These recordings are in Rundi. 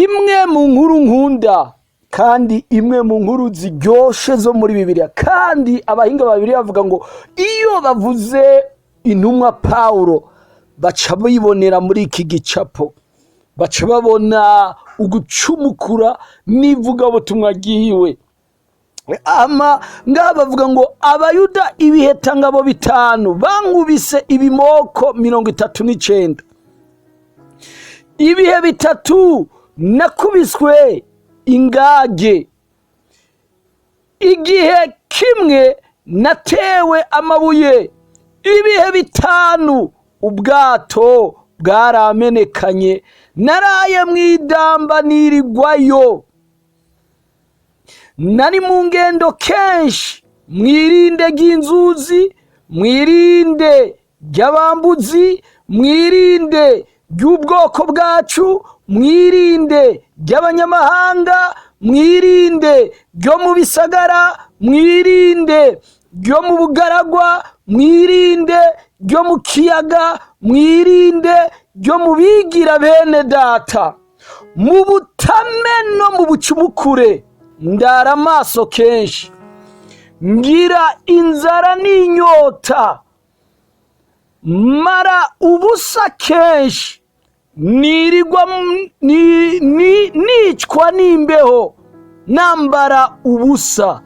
imwe mu nkuru nkunda kandi imwe mu nkuru ziryoshe zo muri Bibiliya, kandi abahinga ba Bibiliya bavuga ngo iyo bavuze intumwa Pawulo baca bibonera muri iki gicapo, baca babona ugucumukura n'ivugabutumwa ryiwe. Ngaha bavuga ngo abayuda ibihetangabo 5 bankubise ibimoko 39. Ibihe 3 nakubiswe ingage. Igihe kimwe natewe amabuye. Ibihe 5 ubwato bwaramenekanye, naraye mwidamba nirigwayo. Nari mu ngendo kenshi, mwirinde ry'inzuzi, mwirinde ry'abambuzi, mwirinde ry'ubwoko bwacu, mwirinde ry'abanyamahanga, mwirinde ryo mu bisagara, mwirinde ryo mu bugaragwa, mwirinde ryo mu kiyaga, mwirinde ryo mu bigira bene data. Mu butame no mu bucumukure ndara amaso kenshi, ngira inzara n'inyota, mara ubusa kenshi, nirigwa nicwa n'imbeho, nambara ubusa.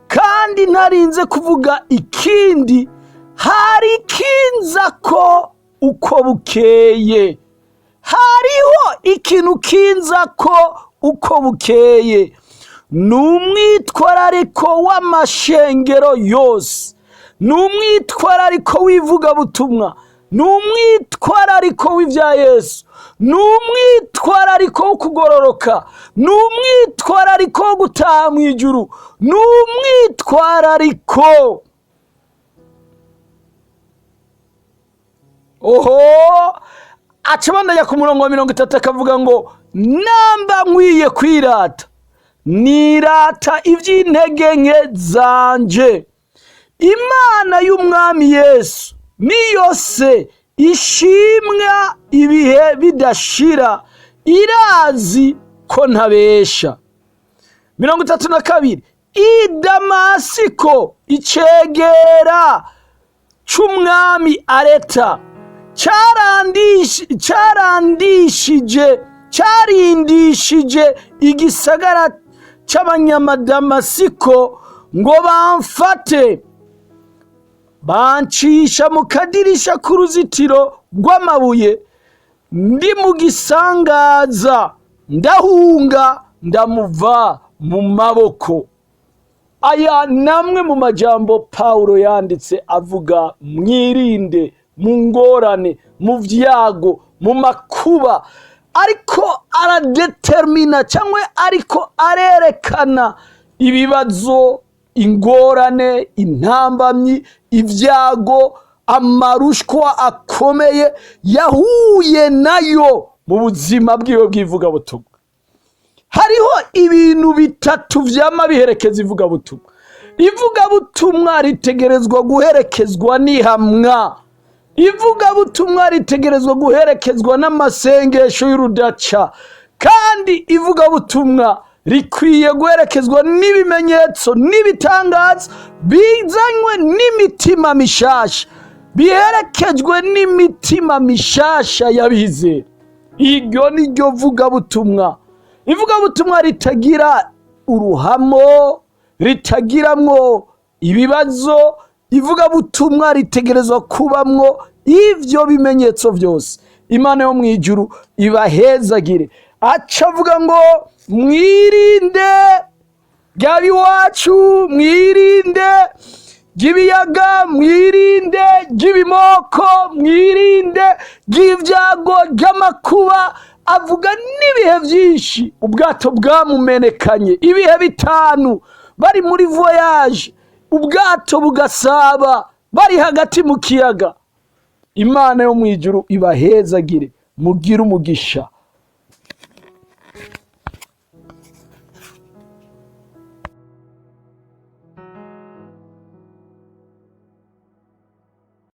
Kandi ntarinze kuvuga ikindi, hari kinza ko uko bukeye. Hariho ikintu kinza ko uko bukeye. Numwitwarariko w'amashengero yose, numwitwarariko w'ivugabutumwa, numwitwarariko w'ivya Yesu, numwitwarariko wo kugororoka, numwitwarariko wo gutaha mw'ijuru, numwitwarariko. Oho, acabandanya ku murongo wa 30 akavuga ngo namba nkwiye kwirata, nirata ivy'intege nke zanje. Imana y'umwami Yesu niyo se ishimwa ibihe bidashira, irazi ko ntabesha. 32 i Damasiko icegera c'umwami Areta carindishije igisagara c'abanyamadamasiko ngo bamfate, bancisha mu kadirisha k'uruzitiro rw'amabuye. Ndi mu gisangaza ndahunga, ndamuva mu maboko. Aya namwe mu majambo Pawulo yanditse avuga mwirinde mu ngorane, mu vyago, mu makuba. Ariko aradetermina cyangwa ariko arerekana ibibazo, ingorane, intambamyi, ivyago, amarushwa akomeye yahuye nayo mu buzima bwiwe bw'ivugabutumwa. Hariho ibintu 3 vyama biherekeza ivugabutumwa. Ivugabutumwa ritegerezwa guherekezwa n'ihamwa. Ivugabutumwa ritegerezwa guherekezwa n'amasengesho y'urudaca, kandi ivugabutumwa rikwiye guherekezwa n'ibimenyetso n'ibitangaza bizanywe n'imitima mishasha, biherekejwe n'imitima mishasha y'abizera. Iryo ni ryo vugabutumwa. Ivugabutumwa ritagira uruhamo, ritagiramwo ibibazo. Ivugabutumwa ritegerezwa kubamwo ivyo bimenyetso vyose. Imana yo mwijuru ibahezagire. Aca avuga ngo mwirinde ry'abiwacu, mwirinde ry'ibiyaga, mwirinde ry'ibimoko, mwirinde ry'ivyago, ry'amakuba. Avuga n'ibihe vyinshi ubwato bwamumenekanye, ibihe 5 bari muri voyage, ubwato bugasaba, bari hagati mu kiyaga. Imana yo mwijuru ibahezagire, mugire umugisha.